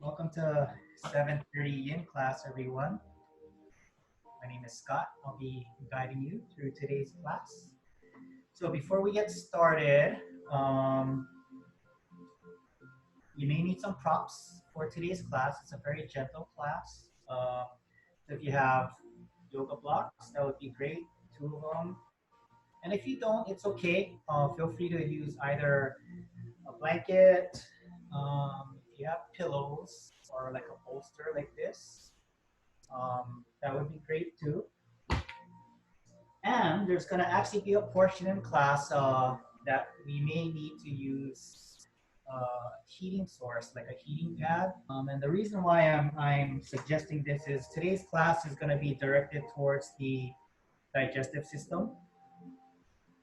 Welcome to 7:30 Yin class, everyone. My name is Scott. I'll be guiding you through today's class. So before we get started, um, you may need some props for today's class. It's a very gentle class. So if you have yoga blocks, that would be great, two of them. And if you don't, it's okay. Feel free to use either a blanket, if you have pillows, or like a bolster like this. That would be great too. And there's going to actually be a portion in class that we may need to use heating source, like a heating pad. And the reason why I'm suggesting this is today's class is going to be directed towards the digestive system.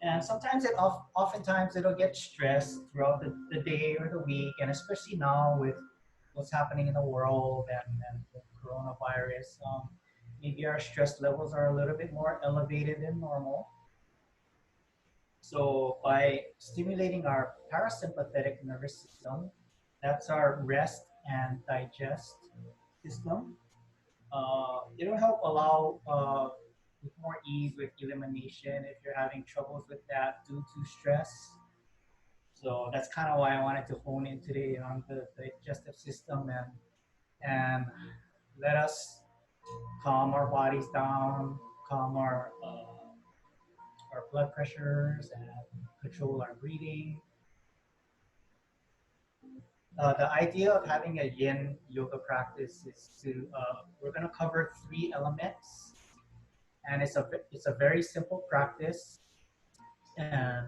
And sometimes oftentimes it'll get stressed throughout the day or the week, and especially now with what's happening in the world and the coronavirus. Maybe our stress levels are a little bit more elevated than normal. So by stimulating our parasympathetic nervous system, that's our rest and digest system, it'll help allow with more ease with elimination if you're having troubles with that due to stress. So that's kind of why I wanted to hone in today on the digestive system and let us calm our bodies down, calm our blood pressures, and control our breathing. The idea of having a Yin yoga practice is to we're going to cover three elements, and it's a very simple practice. And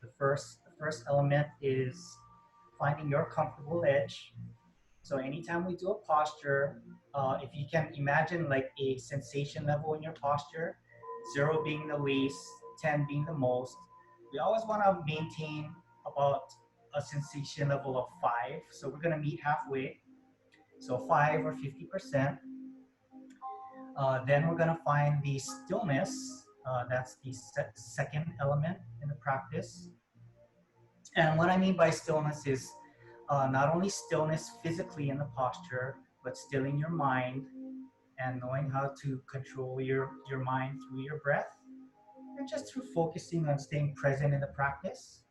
the first element is finding your comfortable edge. So anytime we do a posture, if you can imagine like a sensation level in your posture, 0 being the least, 10 being the most, we always want to maintain about a sensation level of 5. So we're going to meet halfway. So 5 or 50%. Then we're going to find the stillness. That's the second element in the practice. And what I mean by stillness is not only stillness physically in the posture, but stilling your mind and knowing how to control your mind through your breath and just through focusing on staying present in the practice.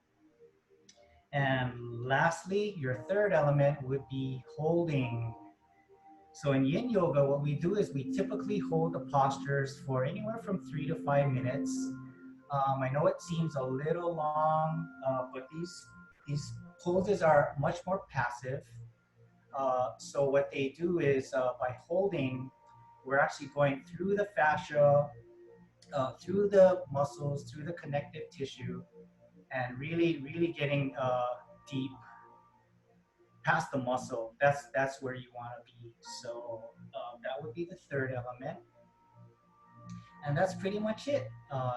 And lastly, your third element would be holding. So in Yin Yoga, what we do is we typically hold the postures for anywhere from 3 to 5 minutes. I know it seems a little long, but these poses are much more passive. So what they do is by holding, we're actually going through the fascia, through the muscles, through the connective tissue, and really getting deep past the muscle. That's where you want to be. So that would be the third element, and that's pretty much it.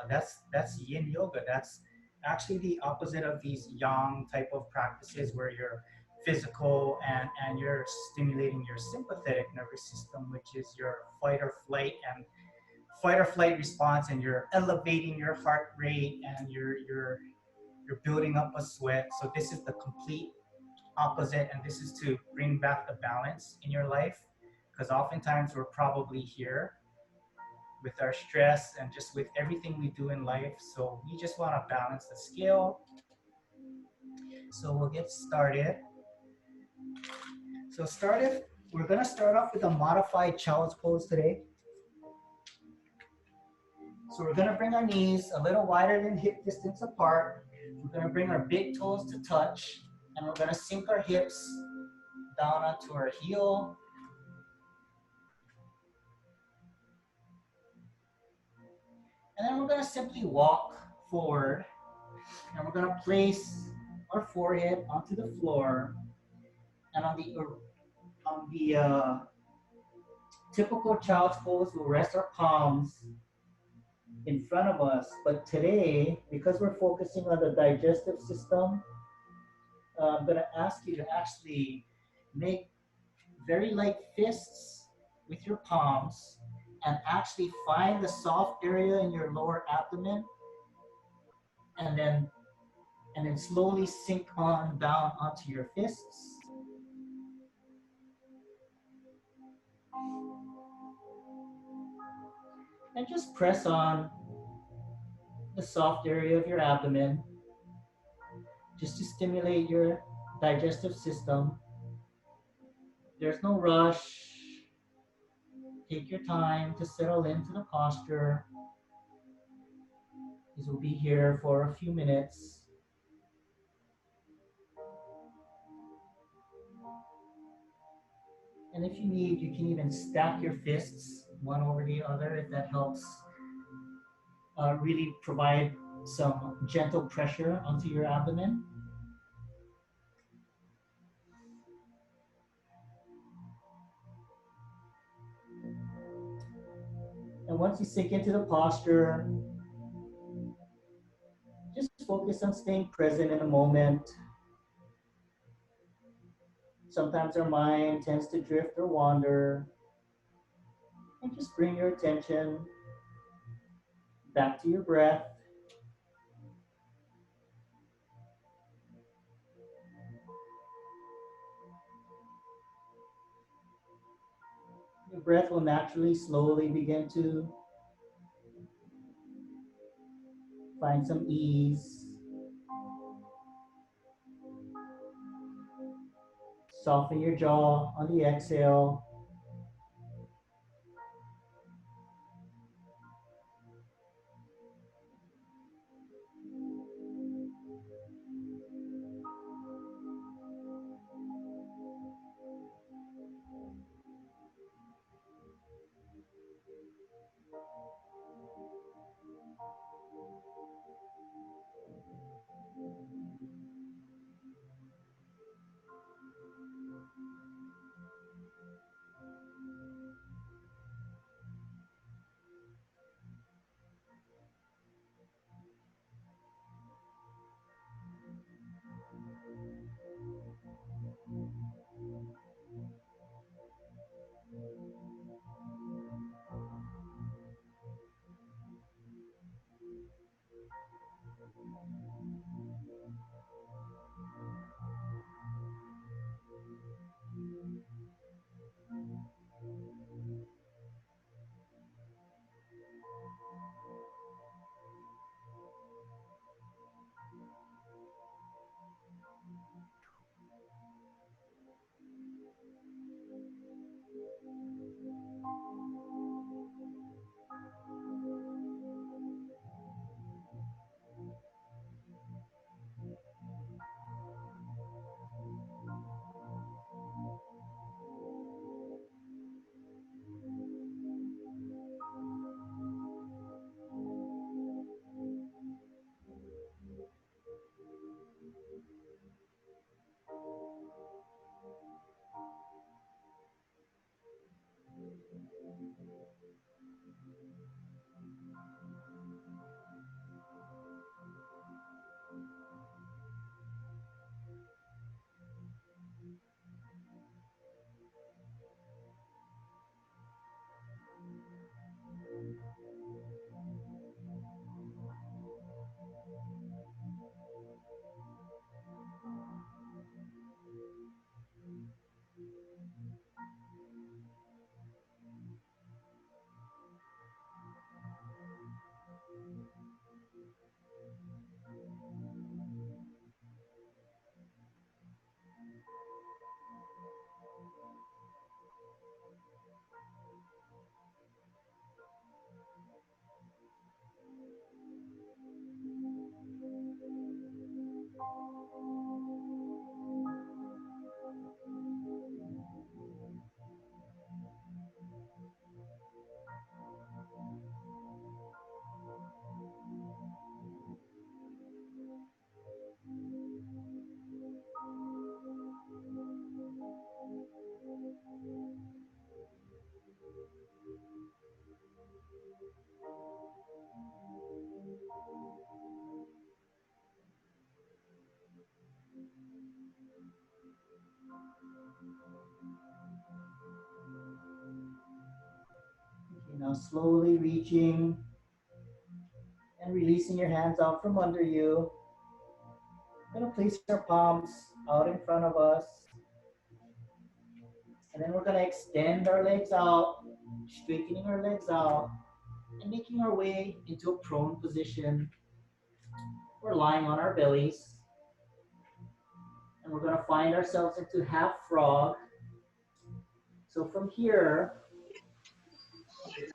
That's Yin Yoga. That's actually the opposite of these Yang type of practices where you're physical and you're stimulating your sympathetic nervous system, which is your fight or flight response, and you're elevating your heart rate and you're building up a sweat. So this is the complete opposite, and this is to bring back the balance in your life, because oftentimes we're probably here with our stress and just with everything we do in life. So we just want to balance the scale. So we'll get started. We're going to start off with a modified child's pose today. So we're going to bring our knees a little wider than hip distance apart. We're going to bring our big toes to touch, and we're going to sink our hips down onto our heel. And then we're going to simply walk forward, and we're going to place our forehead onto the floor. And on the typical child's pose, we'll rest our palms in front of us. But today, because we're focusing on the digestive system, I'm going to ask you to actually make very light fists with your palms and actually find the soft area in your lower abdomen, and then slowly sink on down onto your fists. And just press on the soft area of your abdomen just to stimulate your digestive system. There's no rush. Take your time to settle into the posture. This will be here for a few minutes. And if you need, you can even stack your fists one over the other if that helps really provide some gentle pressure onto your abdomen. And once you sink into the posture, just focus on staying present in the moment. Sometimes our mind tends to drift or wander. And just bring your attention back to your breath. Your breath will naturally, slowly begin to find some ease. Soften your jaw on the exhale. Okay, now slowly reaching and releasing your hands out from under you. We're going to place our palms out in front of us And then we're gonna extend our legs out, straightening our legs out, and making our way into a prone position. We're lying on our bellies, and we're gonna find ourselves into half frog. So from here,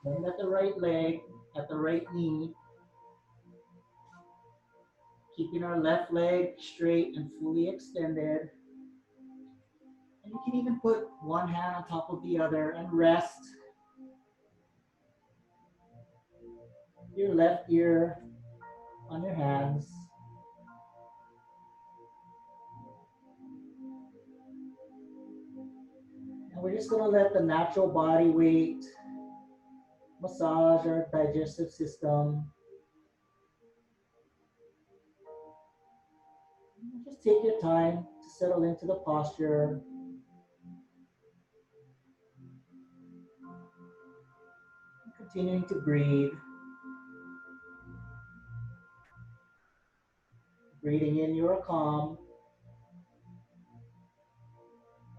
bend at the right leg, at the right knee, keeping our left leg straight and fully extended. And you can even put one hand on top of the other and rest your left ear on your hands. And we're just gonna let the natural body weight massage our digestive system. Just take your time to settle into the posture. Continuing to breathe. Breathing in, you're calm.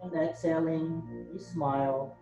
And exhaling, you smile.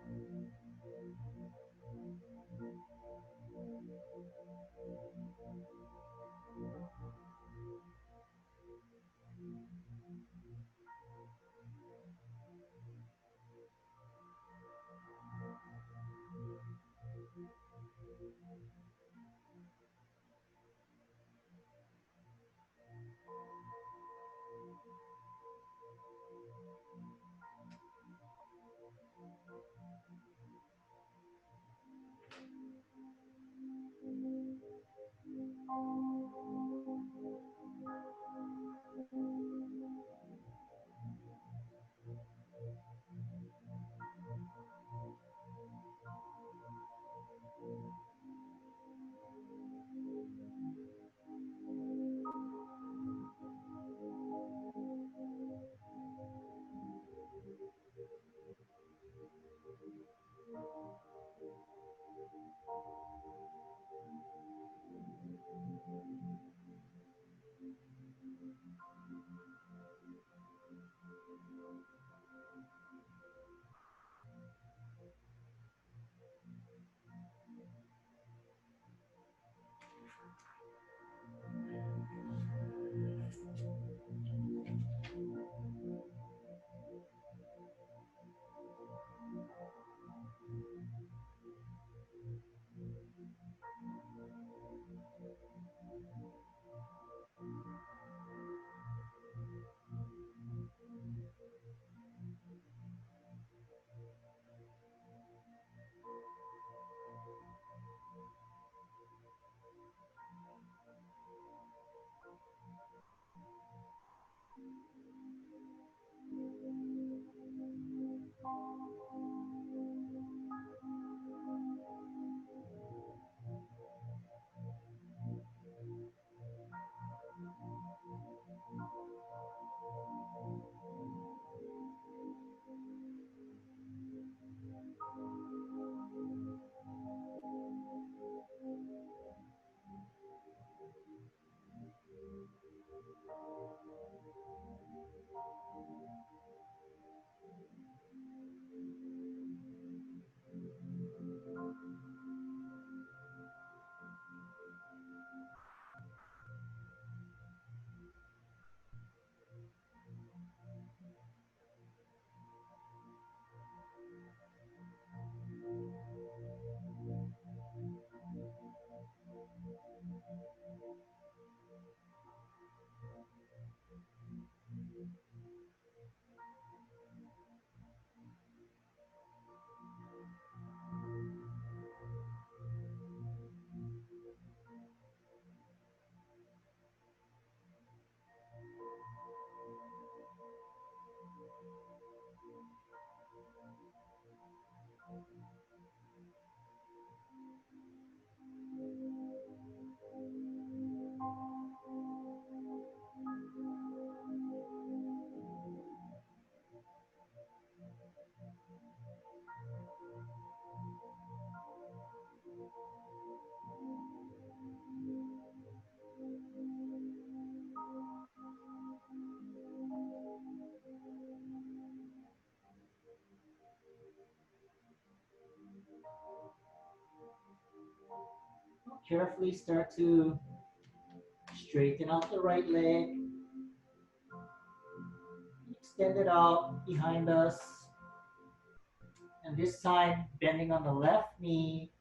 Carefully start to straighten out the right leg, extend it out behind us, and this time bending on the left knee,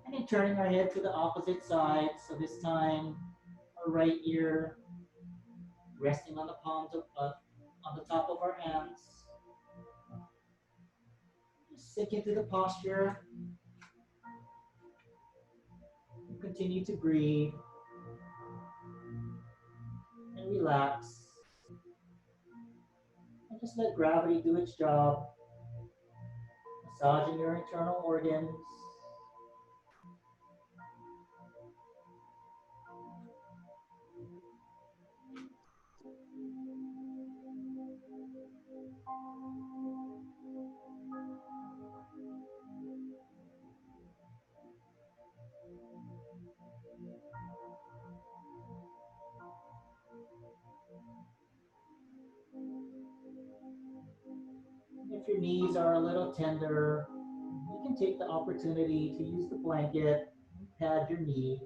and then turning our head to the opposite side. So this time, our right ear resting on the on the top of our hands. Just sink into the posture. Continue to breathe and relax. And just let gravity do its job, massaging your internal organs. If your knees are a little tender, you can take the opportunity to use the blanket and pad your knee.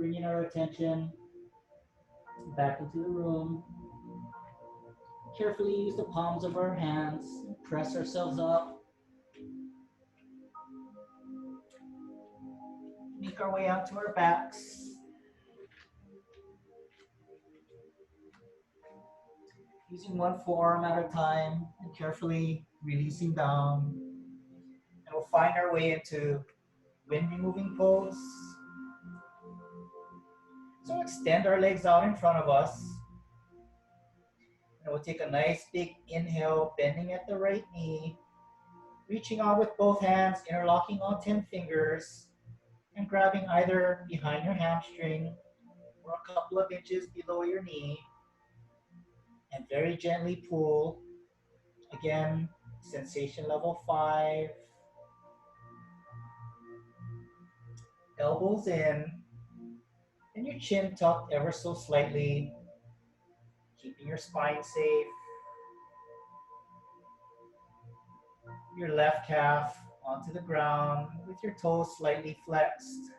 bringing our attention back into the room. Carefully use the palms of our hands, press ourselves up, make our way onto our backs. Using one forearm at a time and carefully releasing down. And we'll find our way into wind removing pose. So extend our legs out in front of us. And we'll take a nice big inhale, bending at the right knee, reaching out with both hands, interlocking all 10 fingers, and grabbing either behind your hamstring or a couple of inches below your knee, and very gently pull. Again, sensation level 5. Elbows in, and your chin tucked ever so slightly, keeping your spine safe. Your left calf onto the ground with your toes slightly flexed.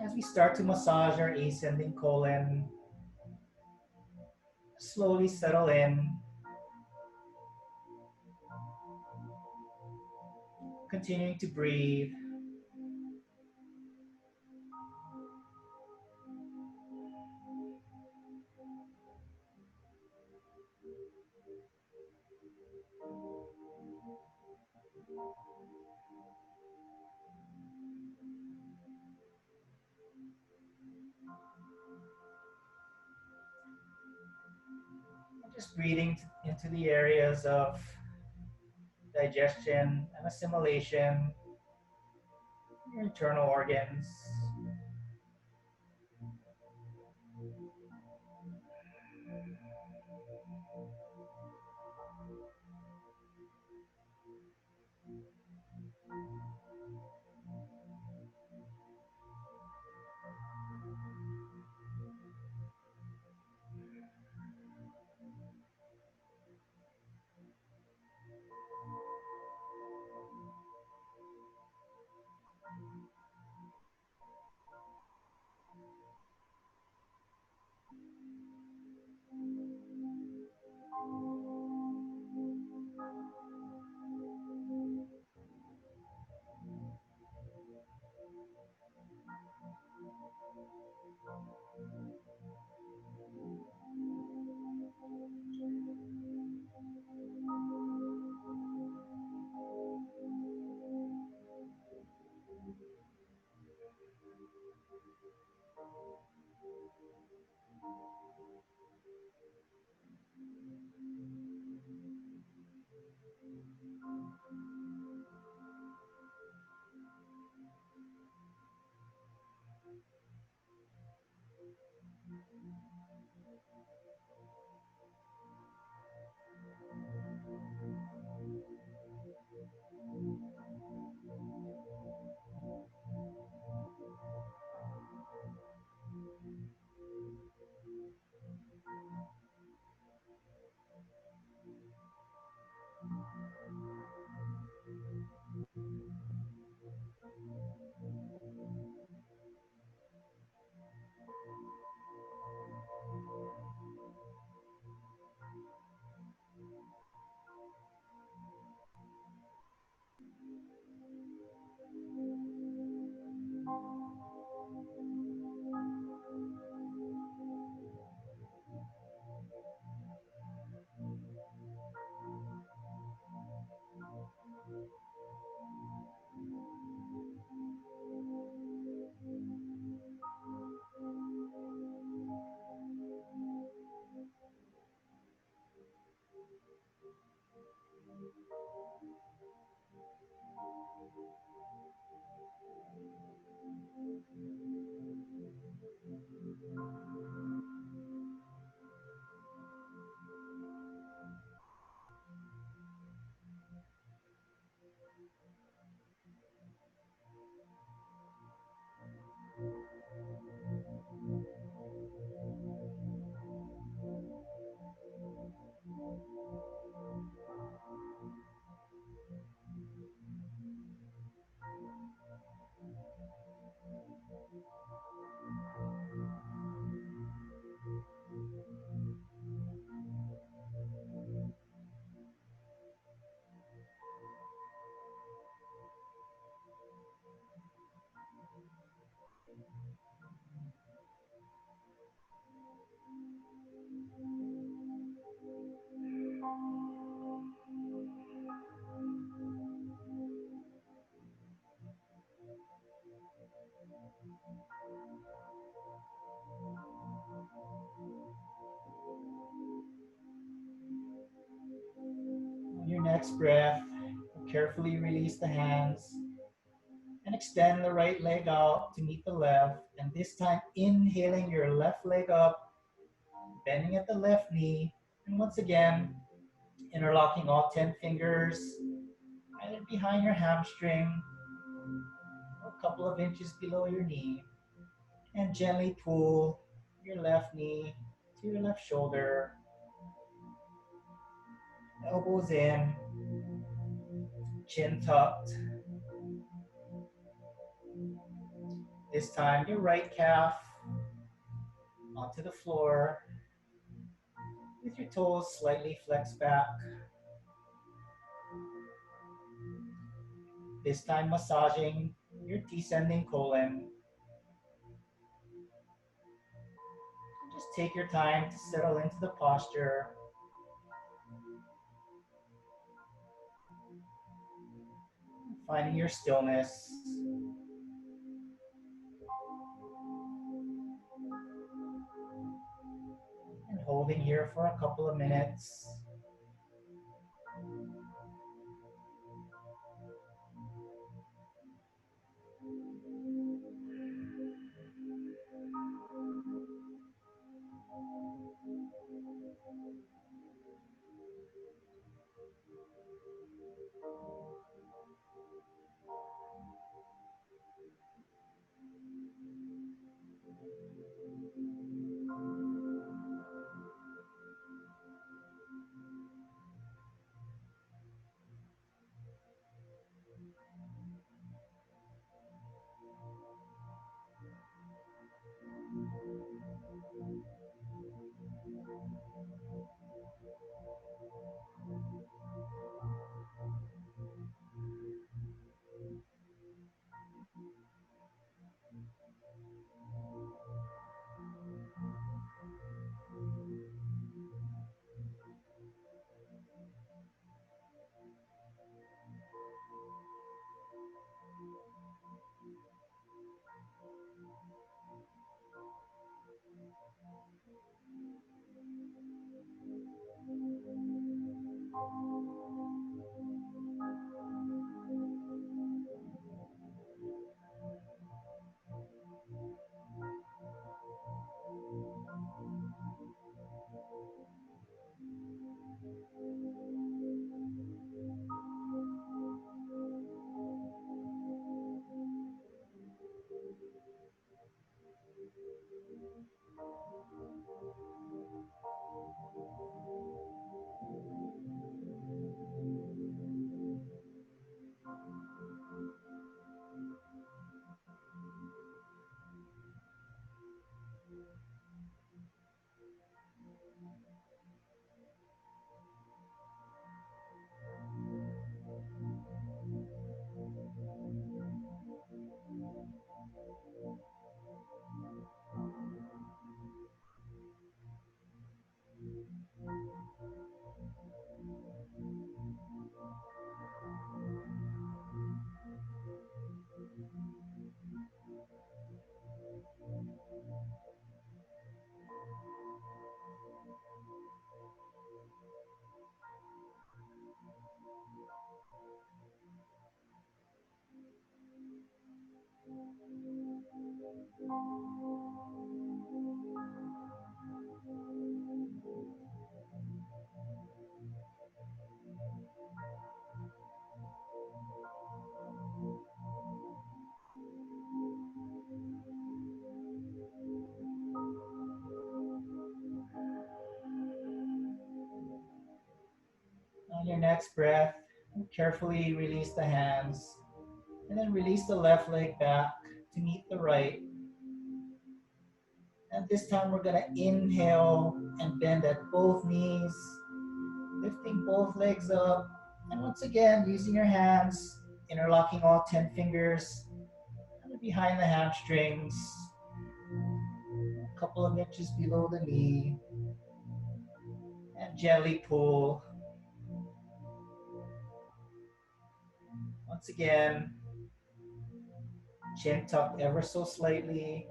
As we start to massage our ascending colon, slowly settle in, continuing to breathe. Just breathing into the areas of digestion and assimilation, your internal organs. next breath, carefully release the hands and extend the right leg out to meet the left. And this time, inhaling your left leg up, bending at the left knee. And once again, interlocking all 10 fingers, either behind your hamstring or a couple of inches below your knee. And gently pull your left knee to your left shoulder, elbows in, chin tucked. This time, your right calf onto the floor with your toes slightly flexed back. This time, massaging your descending colon. Just take your time to settle into the posture. Finding your stillness. And holding here for a couple of minutes. On your next breath, carefully release the hands and then release the left leg back to meet the right. And this time we're going to inhale and bend at both knees, lifting both legs up. And once again, using your hands, interlocking all 10 fingers behind the hamstrings, a couple of inches below the knee, and gently pull. Once again, chin tucked ever so slightly,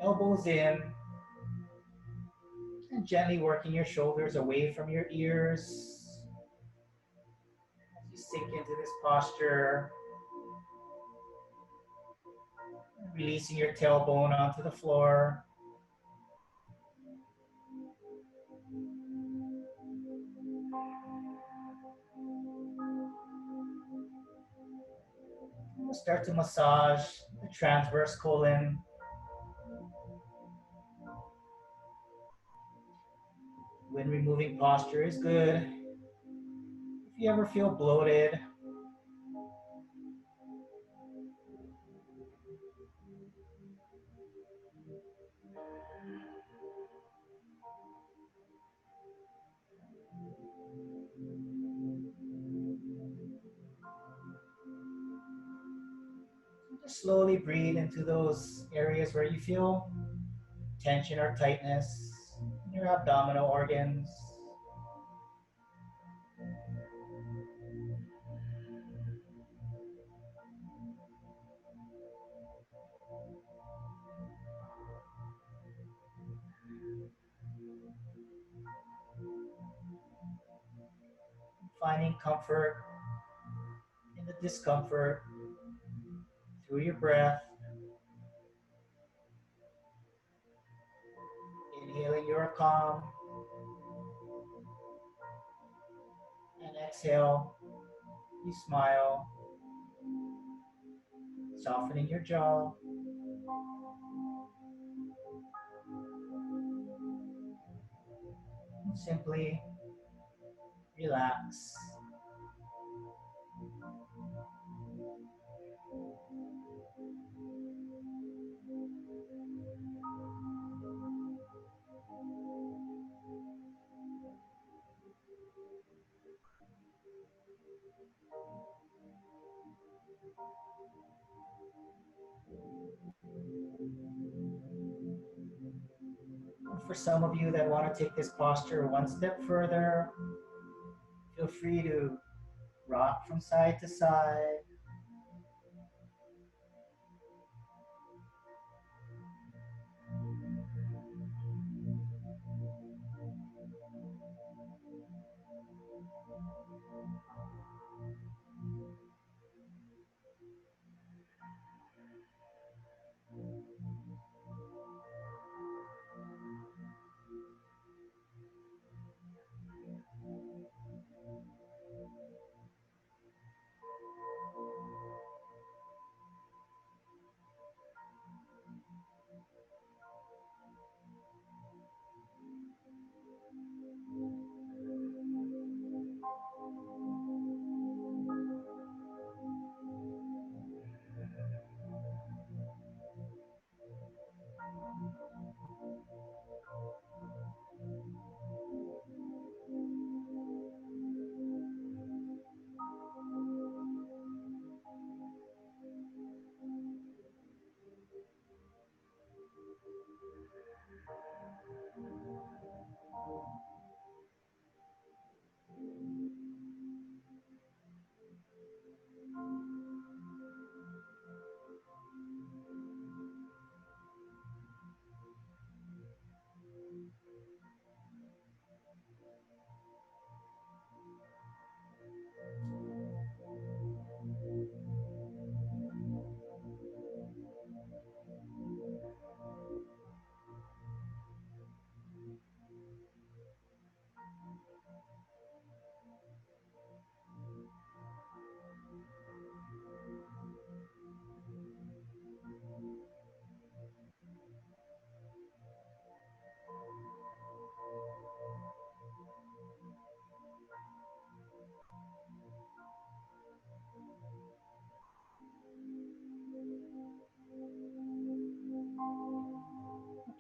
elbows in, and gently working your shoulders away from your ears. sink into this posture, releasing your tailbone onto the floor. We'll start to massage the transverse colon. When removing posture is good. If you ever feel bloated, just slowly breathe into those areas where you feel tension or tightness in your abdominal organs. Finding comfort in the discomfort through your breath. Inhaling, you are calm. And exhale, you smile, softening your jaw. And simply relax. And for some of you that want to take this posture one step further, feel free to rock from side to side.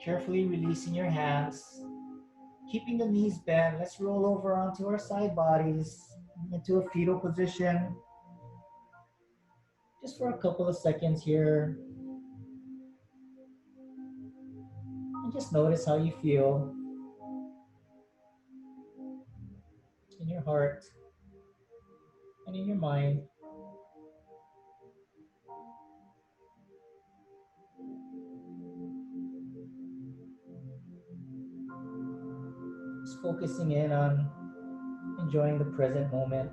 Carefully releasing your hands, keeping the knees bent. Let's roll over onto our side bodies into a fetal position. Just for a couple of seconds here. And just notice how you feel in your heart and in your mind. Just focusing in on enjoying the present moment.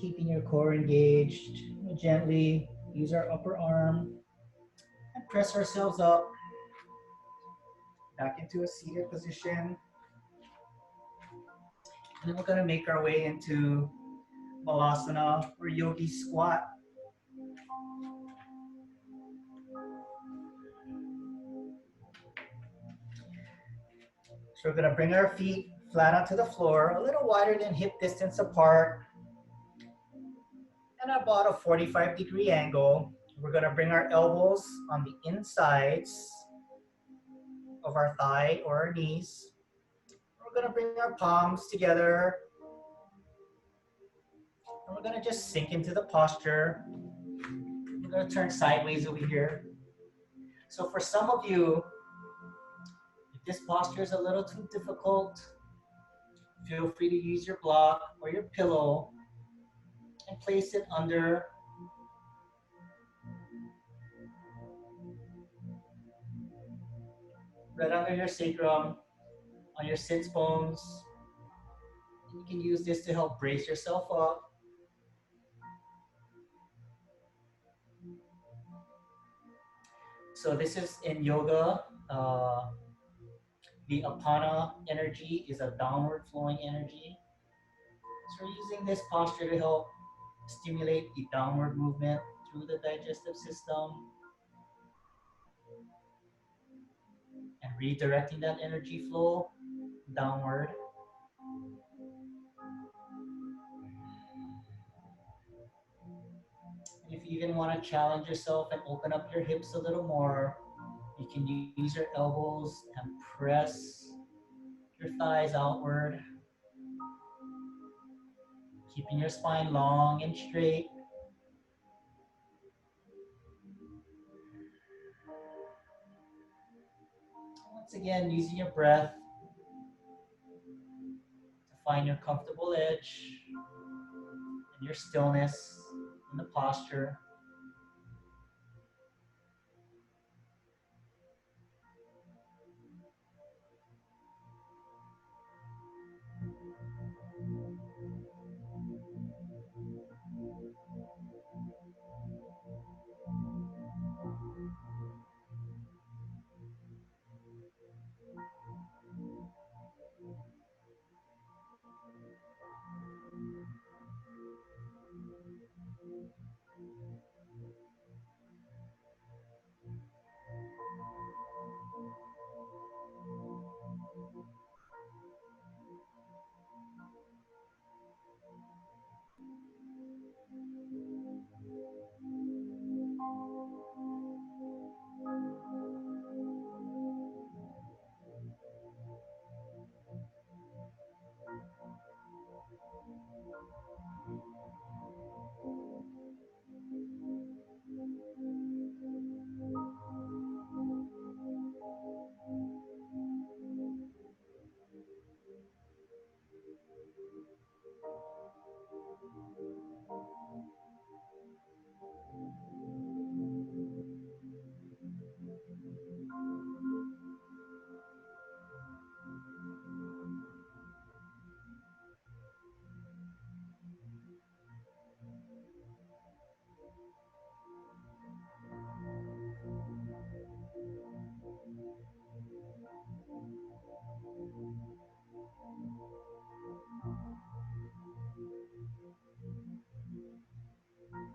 Keeping your core engaged, gently use our upper arm and press ourselves up back into a seated position. And then we're going to make our way into Malasana or Yogi squat. So we're going to bring our feet flat onto the floor, a little wider than hip distance apart, and about a 45-degree angle. We're going to bring our elbows on the insides of our thigh or our knees. We're going to bring our palms together, and we're going to just sink into the posture. We're going to turn sideways over here. So for some of you, if this posture is a little too difficult, feel free to use your block or your pillow and place it under right under your sacrum, on your sits bones. And you can use this to help brace yourself up. So this is in yoga. The apana energy is a downward flowing energy. So we're using this posture to help stimulate the downward movement through the digestive system and redirecting that energy flow downward. And if you even want to challenge yourself and open up your hips a little more, you can use your elbows and press your thighs outward, keeping your spine long and straight. Once again, using your breath to find your comfortable edge and your stillness in the posture.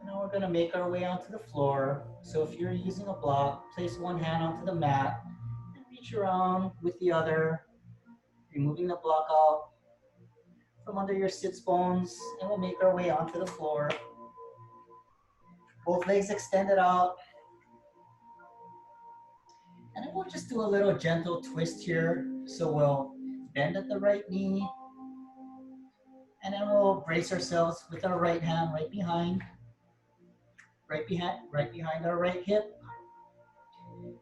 Now we're going to make our way onto the floor. So if you're using a block, place one hand onto the mat and reach around with the other, removing the block out from under your sits bones, and we'll make our way onto the floor. Both legs extended out. And then we'll just do a little gentle twist here. So we'll bend at the right knee, and then we'll brace ourselves with our right hand right behind our right hip.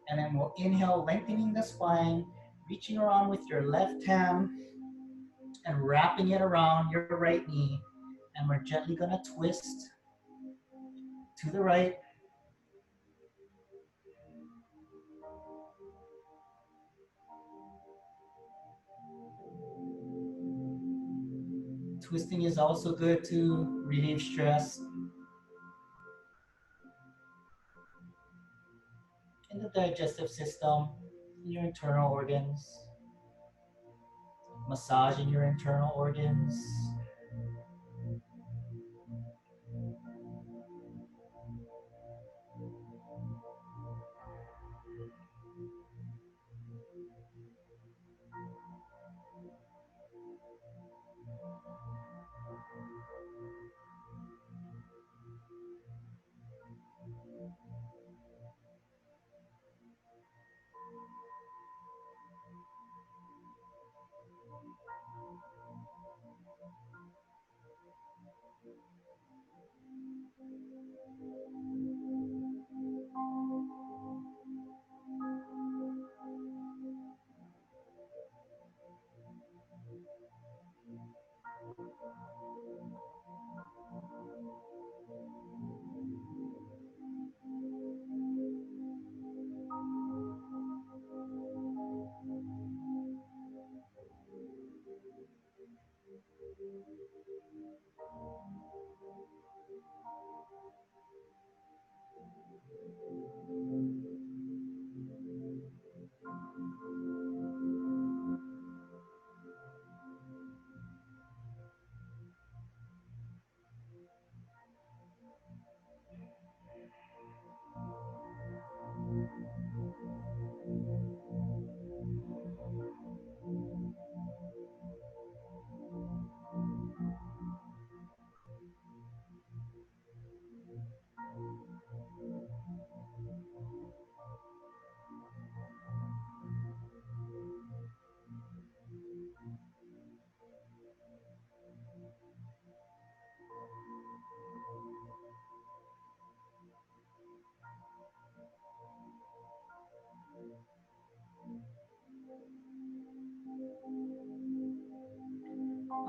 And then we'll inhale, lengthening the spine, reaching around with your left hand and wrapping it around your right knee. And we're gently gonna twist to the right. twisting is also good to relieve stress in the digestive system, in your internal organs, massaging your internal organs.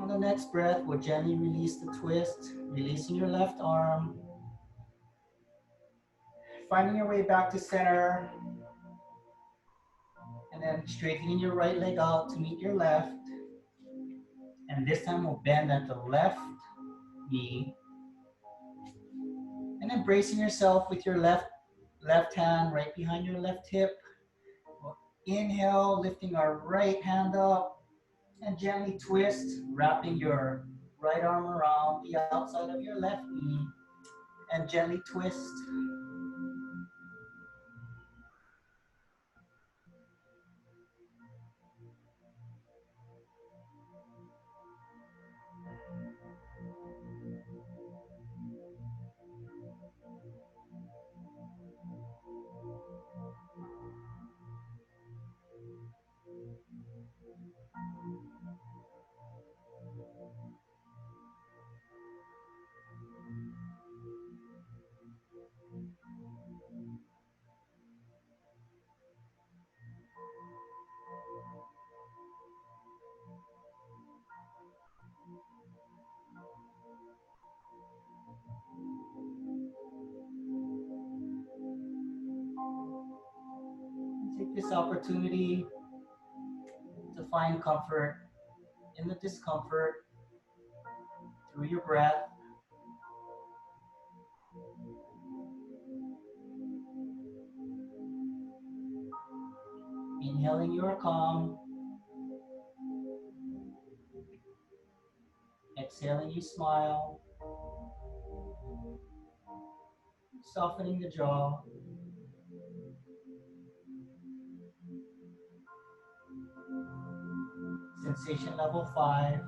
On the next breath, we'll gently release the twist, releasing your left arm, finding your way back to center, and then straightening your right leg out to meet your left. And this time we'll bend at the left knee, and then bracing yourself with your left hand right behind your left hip. We'll inhale, lifting our right hand up, and gently twist, wrapping your right arm around the outside of your left knee, and gently twist. Take this opportunity to find comfort in the discomfort through your breath. Inhaling, you are calm. Exhaling, you smile. Softening the jaw. Sensation level 5.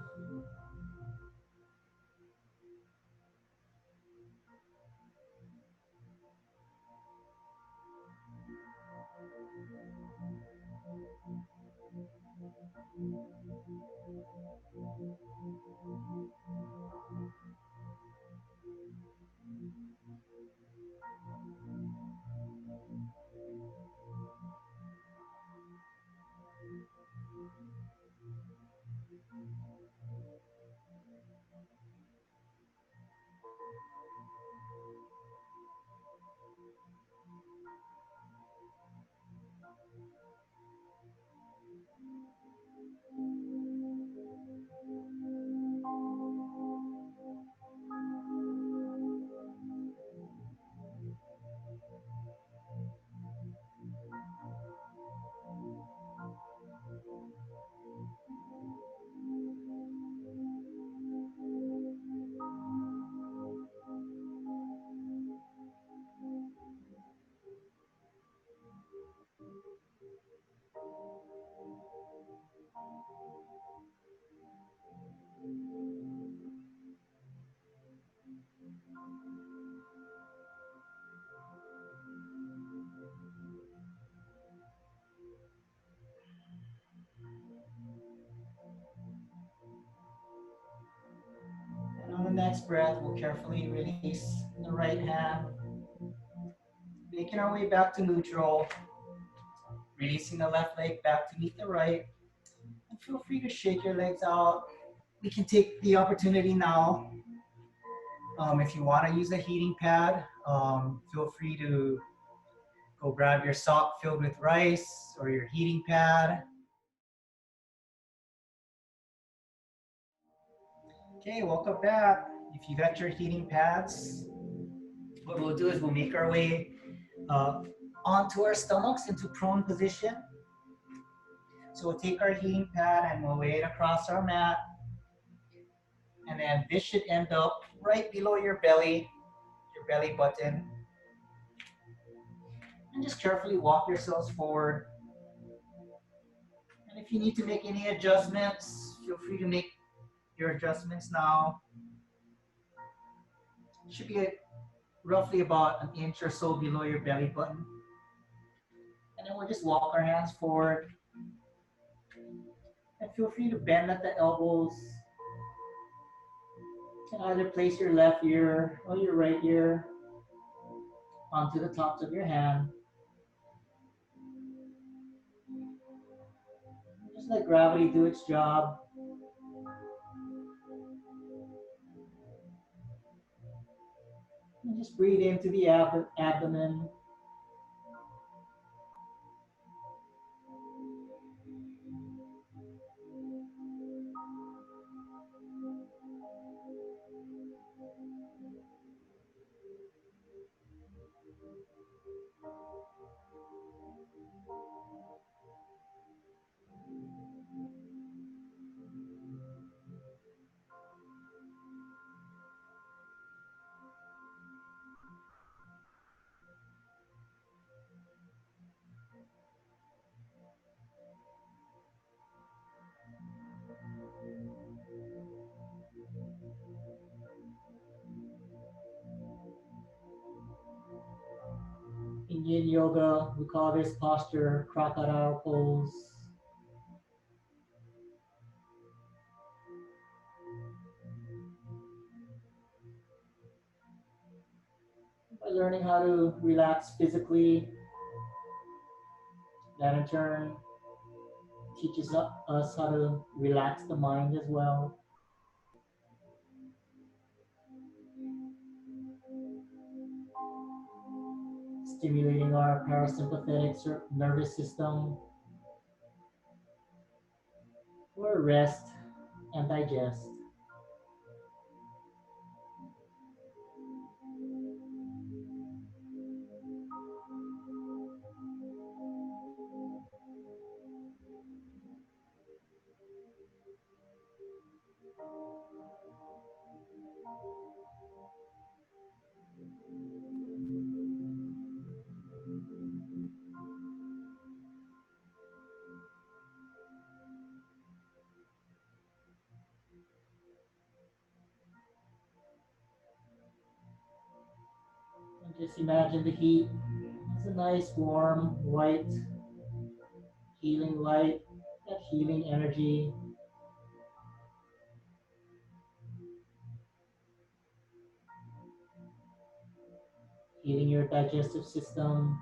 the next breath, we'll carefully release the right hand, making our way back to neutral, releasing the left leg back to meet the right. And feel free to shake your legs out. We can take the opportunity now. If you want to use a heating pad, feel free to go grab your sock filled with rice or your heating pad. Okay, welcome back. If you got your heating pads, what we'll do is we'll make our way onto our stomachs into prone position. So we'll take our heating pad and we'll lay it across our mat. And then this should end up right below your belly button. And just carefully walk yourselves forward. And if you need to make any adjustments, feel free to make your adjustments now. It should be roughly about an inch or so below your belly button. And then we'll just walk our hands forward. And feel free to bend at the elbows. And either place your left ear or your right ear onto the tops of your hand. Just let gravity do its job. And just breathe into the abdomen. In Yin Yoga, we call this posture crocodile pose. By learning how to relax physically, that in turn teaches us how to relax the mind as well. Stimulating our parasympathetic nervous system for rest and digest. And just imagine the heat as a nice warm white healing light, that healing energy. Healing your digestive system.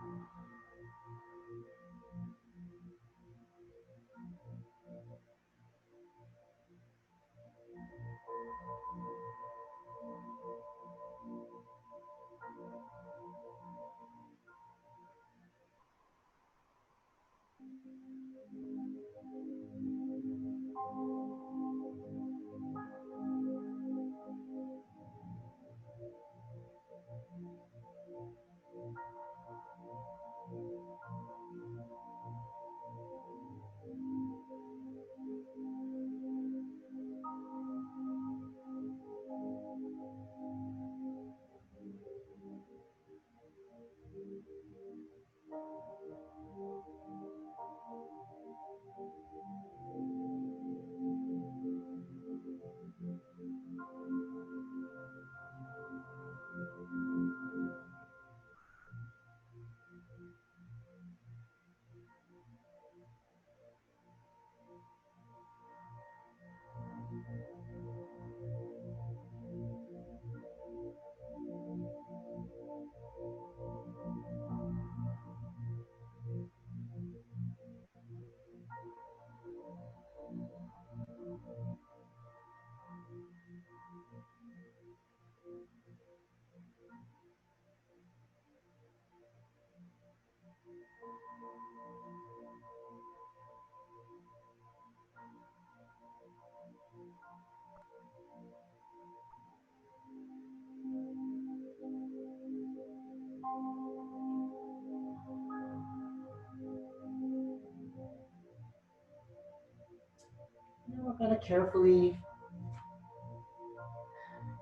And we're going to carefully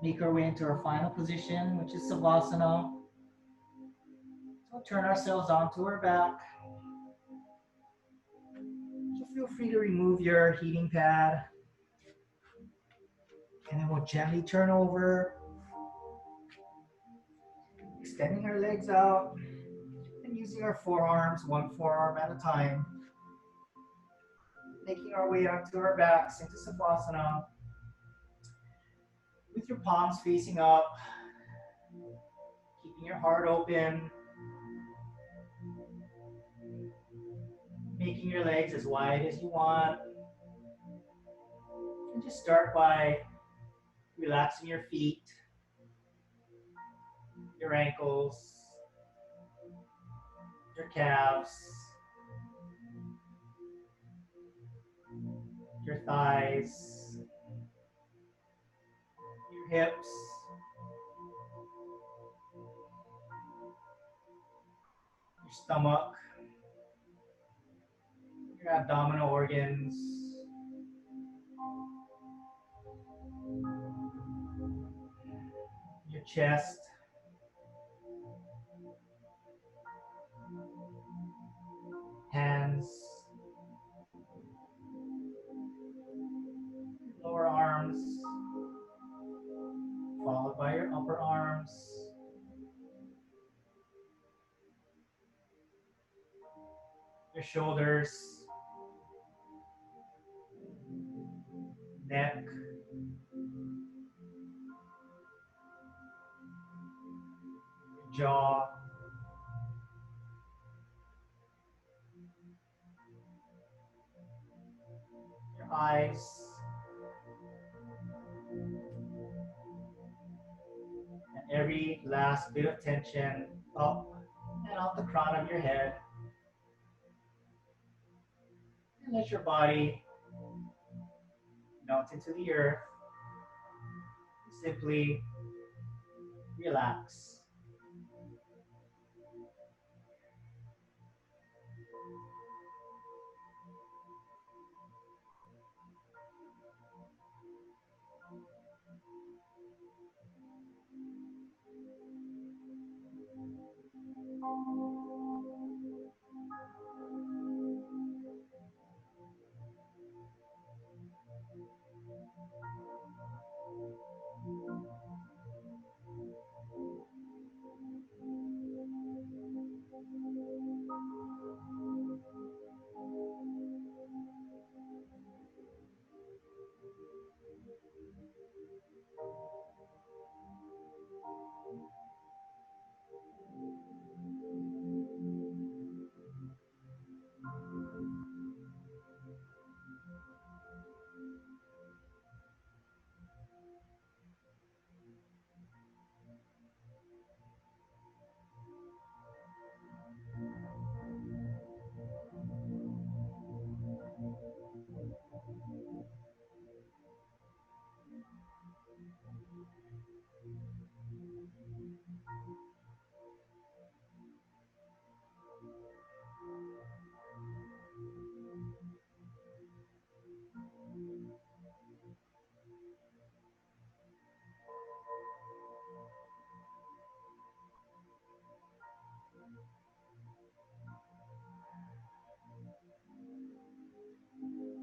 make our way into our final position, which is Savasana. So turn ourselves onto our back. So feel free to remove your heating pad. And then we'll gently turn over, extending our legs out and using our forearms, one forearm at a time. Making our way onto our backs into Safasana. With your palms facing up, keeping your heart open, making your legs as wide as you want. And just start by relaxing your feet, your ankles, your calves, your thighs, your hips, your stomach, your abdominal organs, your chest, hands, lower arms, followed by your upper arms, your shoulders, neck, your jaw, your eyes, and every last bit of tension up and out the crown of your head. And let your body melt into the earth. Simply relax.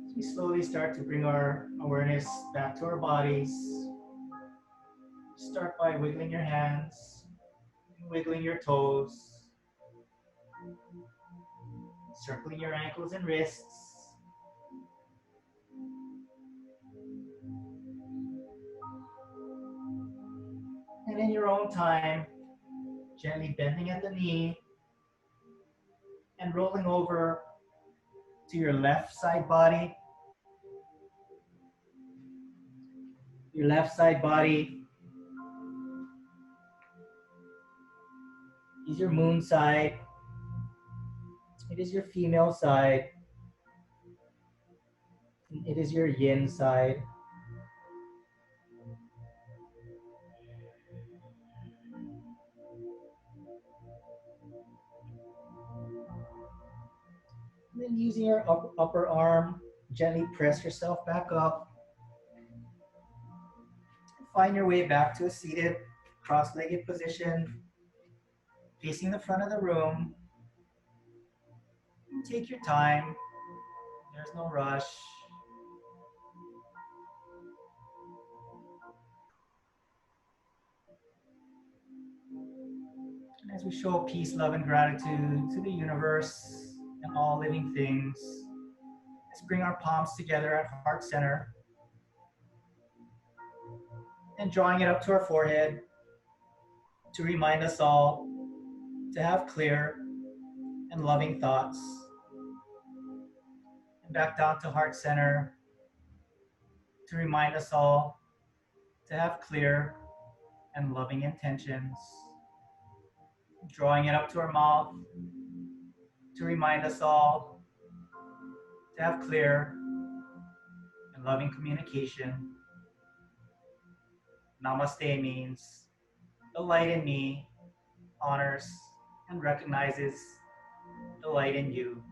As we slowly start to bring our awareness back to our bodies, start by wiggling your hands, wiggling your toes, circling your ankles and wrists. And in your own time, gently bending at the knee and rolling over to your left side body. Your left side body is your moon side. It is your female side. It is your yin side. And then using your upper arm, gently press yourself back up. Find your way back to a seated, cross-legged position, facing the front of the room. Take your time. There's no rush. And as we show peace, love, and gratitude to the universe and all living things, let's bring our palms together at heart center and drawing it up to our forehead to remind us all to have clear and loving thoughts. And back down to heart center to remind us all to have clear and loving intentions. Drawing it up to our mouth to remind us all to have clear and loving communication. Namaste means the light in me honors and recognizes the light in you.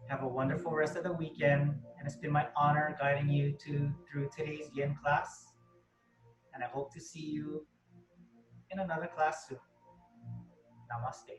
Have a wonderful rest of the weekend, and it's been my honor guiding you through today's Yin class, and I hope to see you in another class soon. Namaste.